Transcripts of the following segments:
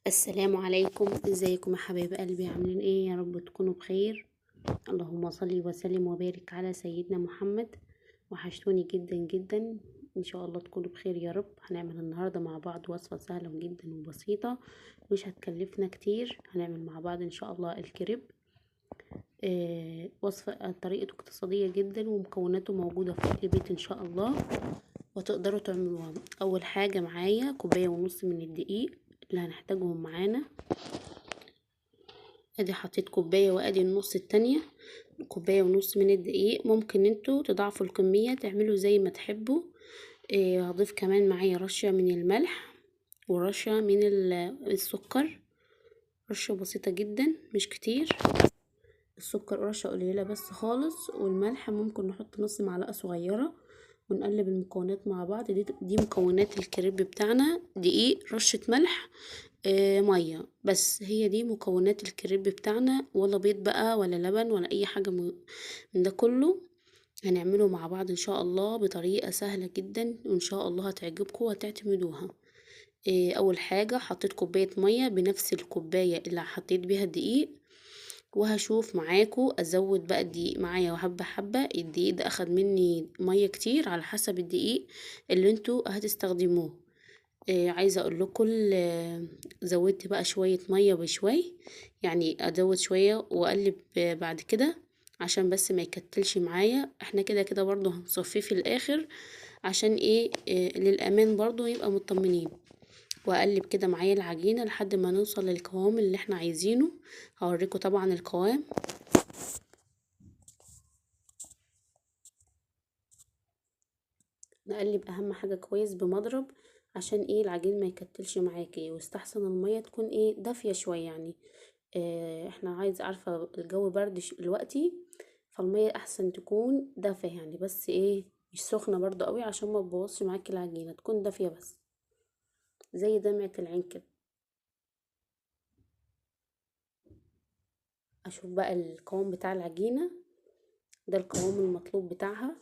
السلام عليكم، ازيكم يا حبايب قلبي؟ عاملين ايه؟ يا رب تكونوا بخير. اللهم صل وسلم وبارك على سيدنا محمد. وحشتوني جدا جدا. ان شاء الله تكونوا بخير يا رب. هنعمل النهارده مع بعض وصفة سهلة جدا وبسيطة، مش هتكلفنا كتير. هنعمل مع بعض ان شاء الله الكريب. وصفة طريقته اقتصادية جدا ومكوناته موجودة في كل بيت ان شاء الله، وتقدروا تعملوها. اول حاجة معايا كوباية ونص من الدقيق اللي هنحتاجهم معانا. ادي حطيت كوباية وادي النص التانية، كوباية ونص من الدقيق. ممكن انتوا تضاعفوا الكمية، تعملوا زي ما تحبوا. هضيف كمان معايا رشة من الملح ورشة من السكر، رشة بسيطة جدا مش كتير. السكر رشة قليلة بس خالص، والملح ممكن نحط نص معلقة صغيرة. ونقلب المكونات مع بعض. دي مكونات الكريب بتاعنا: دقيق، رشة ملح، مية. بس هي دي مكونات الكريب بتاعنا، ولا بيض بقى ولا لبن ولا اي حاجة من ده كله. هنعمله مع بعض ان شاء الله بطريقة سهلة جدا، وان شاء الله هتعجبكم وهتعتمدوها. اول حاجة حطيت كوباية مية بنفس الكوباية اللي حطيت بيها الدقيق، وهشوف معاكو ازود بقى الدقيق معايا وحبة حبة. الدقيق ده اخد مني مية كتير على حسب الدقيق اللي انتوا هتستخدموه. عايزة اقول لكم، زودت بقى شوية مية بشوي، يعني ازود شوية واقلب بعد كده عشان بس ما يكتلش معايا. احنا كده كده برضو هنصفيه في الاخر، عشان ايه؟ للامان برضو يبقى مطمنين. واقلب كده معايا العجينة لحد ما نوصل للقوام اللي احنا عايزينه. هوريكم طبعا القوام. نقلب اهم حاجة كويس بمضرب، عشان ايه؟ العجين ما يكتلش معاكي. واستحسن المية تكون ايه؟ دافية شوية يعني. احنا عارفة الجو برد دلوقتي، فالمية احسن تكون دافية يعني، بس ايه؟ مش سخنة برضو قوي عشان ما تبوظش معاكي العجينة، تكون دافية بس زي دمعة العين كده. اشوف بقى القوام بتاع العجينة، ده القوام المطلوب بتاعها.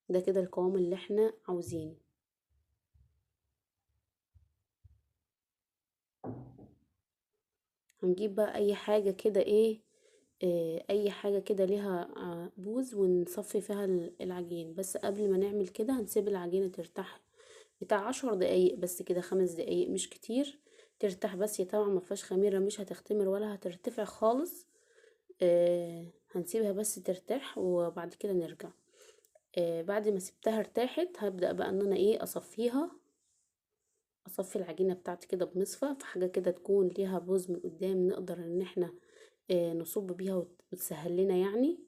ده كده القوام اللي احنا عاوزينه. هنجيب بقى اي حاجة كده، ايه؟ اي حاجة كده ليها بوز، ونصفي فيها العجين. بس قبل ما نعمل كده هنسيب العجينة ترتاح بتاع 10 دقايق بس كده، 5 دقايق مش كتير. ترتاح بس. هي طبعا ما فيهاش خميرة، مش هتختمر ولا هترتفع خالص. هنسيبها بس ترتاح وبعد كده نرجع. بعد ما سبتها ارتاحت، هبدأ بقى ان انا ايه؟ اصفيها. اصفي العجينة بتاعتي كده بمصفى، في حاجة كده تكون ليها بوز من قدام، نقدر ان احنا نصب بيها وتسهل لنا يعني،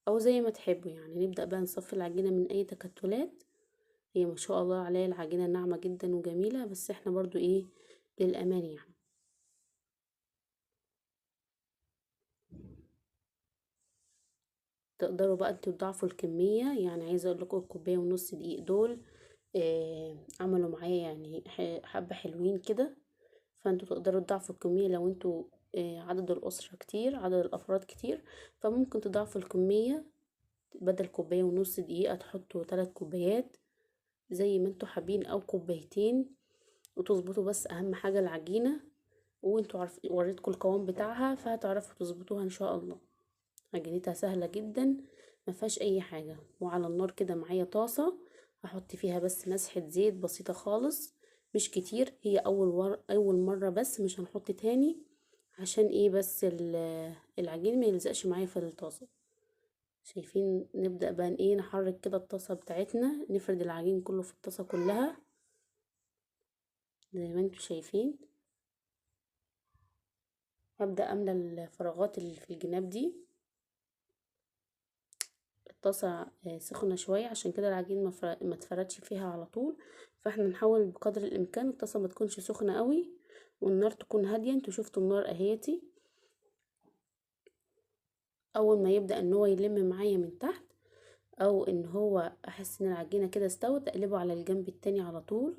او زي ما تحبوا يعني. نبدأ بقى نصفي العجينة من اي تكتلات. هي ما شاء الله عليها العجينة ناعمة جدا وجميلة، بس احنا برضو ايه؟ للأمان يعني. تقدروا بقى انتوا تضاعفوا الكمية. يعني عايزة اقول لكم الكوباية ونص دقيق دول عملوا معايا يعني حبة حلوين كده. فانتوا تقدروا تضاعفوا الكمية لو انتوا عدد الأسرة كتير، عدد الأفراد كتير، فممكن تضاعفوا الكمية. بدل كوباية ونص دقيقة تحطوا 3 كوبايات زي ما انتوا حابين، او كوبايتين. وتظبطوا بس اهم حاجة العجينة. وانتوا وريتكم القوام بتاعها، فهتعرفوا تظبطوها ان شاء الله. عجينتها سهلة جدا، ما فيهاش اي حاجة. وعلى النار كده معايا طاسة، هحط فيها بس مسحة زيت بسيطة خالص، مش كتير. هي اول مرة بس، مش هنحط تاني. عشان ايه؟ بس العجين ما يلزقش معايا في الطاسة. شايفين؟ نبدأ بقى ايه؟ نحرك كده الطاسة بتاعتنا، نفرد العجين كله في الطاسة كلها زي ما انتوا شايفين. هبدأ املى الفراغات اللي في الجناب دي. الطاسة سخنة شوية، عشان كده العجين ما تفردش فيها على طول. فاحنا نحاول بقدر الامكان الطاسة ما تكونش سخنة قوي، والنار تكون هادية. انتوا شفتوا النار اهيتي. اول ما يبدأ ان هو يلم معايا من تحت، او ان هو احس ان العجينة كده استوت، اقلبه على الجنب التاني على طول.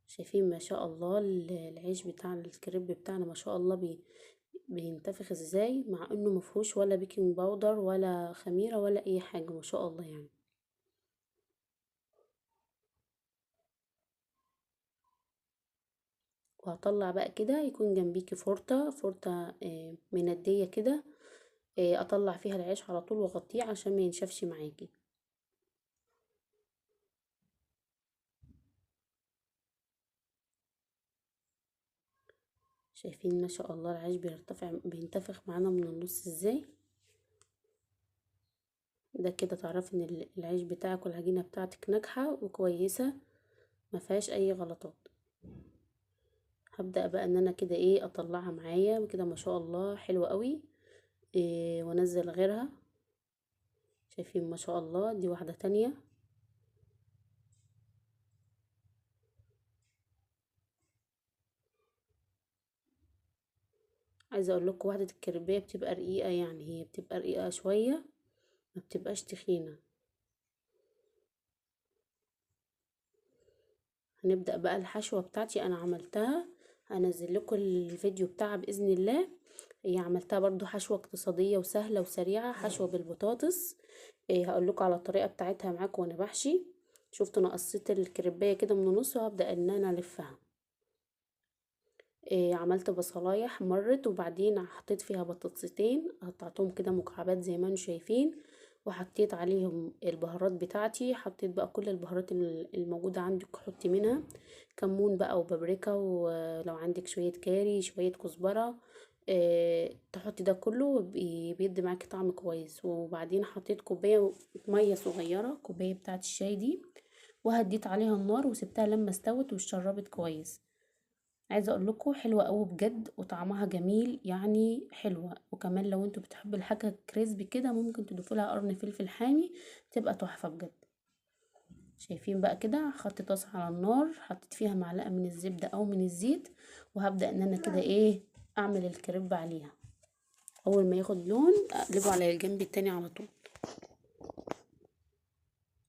شايفين ما شاء الله العيش بتاعنا الكريب بتاعنا ما شاء الله بينتفخ ازاي، مع انه مفهوش ولا بيكنج باودر ولا خميرة ولا اي حاجة، ما شاء الله يعني. وهطلع بقى كده يكون جنبيكي فرطة مندية كده، اطلع فيها العيش على طول واغطيه عشان ما ينشفش معاكي. شايفين ما شاء الله العيش بينتفخ معانا من النص ازاي. ده كده تعرفي ان العيش بتاعك والعجينة بتاعتك ناجحة وكويسة، ما فيهاش اي غلطات. هبدأ بقى ان انا كده ايه اطلعها معايا كده ما شاء الله حلوة قوي. وانزل غيرها. شايفين ما شاء الله دي واحدة تانية. عايزة اقول لكم واحدة الكريبية بتبقى رقيقة، يعني هي بتبقى رقيقة شوية، ما بتبقاش تخينة. هنبدأ بقى الحشوة بتاعتي انا عملتها، هنزل لكم الفيديو بتاعها بإذن الله. هي عملتها برضو حشوة اقتصادية وسهلة وسريعة، حشوة بالبطاطس. هقول لكم على الطريقة بتاعتها معاكم وانا بحشي. شفتوا انا قصيت الكريباية كده من النص وهبدأ ان انا الفها. عملت بصلاية حمرت وبعدين حطيت فيها بطاطستين قطعتهم كده مكعبات زي ما انتم شايفين، وحطيت عليهم البهارات بتاعتي. حطيت بقى كل البهارات الموجودة عندك حطي منها، كمون بقى وبابريكا، ولو عندك شوية كاري شوية كزبرة. تحطي ده كله بيدي معاكي طعم كويس. وبعدين حطيت كوباية مية صغيرة، كوباية بتاعت الشاي دي، وهديت عليها النار وسبتها لما استوت واتشربت كويس. عايزه اقول لكم حلوه قوي بجد وطعمها جميل، يعني حلوه. وكمان لو انتوا بتحبوا الحاجه كريسبي كده ممكن تضيفوا لها قرن فلفل حامي، تبقى تحفه بجد. شايفين بقى كده حطيت طاسه على النار، حطيت فيها معلقه من الزبده او من الزيت، وهبدا ان انا كده ايه اعمل الكريب عليها. اول ما ياخد لون اقلبه على الجنب التاني على طول.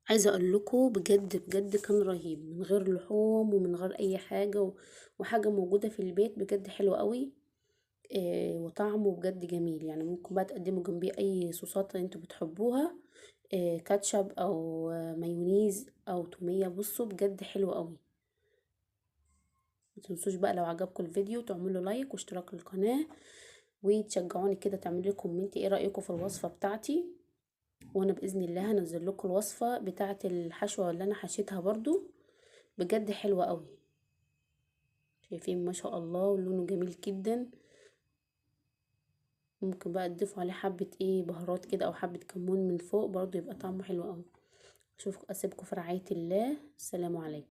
عايزه اقول لكم بجد بجد كان رهيب، من غير لحوم ومن غير اي حاجه وحاجه موجوده في البيت، بجد حلو قوي. وطعمه بجد جميل. يعني ممكن بقى تقدموا جنبيه اي صوصات انتوا بتحبوها، كاتشب او مايونيز او تومية. بصوا بجد حلو قوي. متنسوش بقى لو عجبكم الفيديو تعملوا لايك واشتراك للقناة، وتشجعوني كده تعملوا كومنت ايه رأيكم في الوصفة بتاعتي. وانا باذن الله هنزل لكم الوصفة بتاعت الحشوة اللي انا حشيتها برضو، بجد حلوة قوي. شايفين ما شاء الله ولونه جميل جدا. ممكن بقى تضيفوا عليه حبة ايه بهارات كده او حبة كمون من فوق برضو يبقى طعمه حلو قوي. اشوفكم اسيبكم في رعاية الله. السلام عليكم.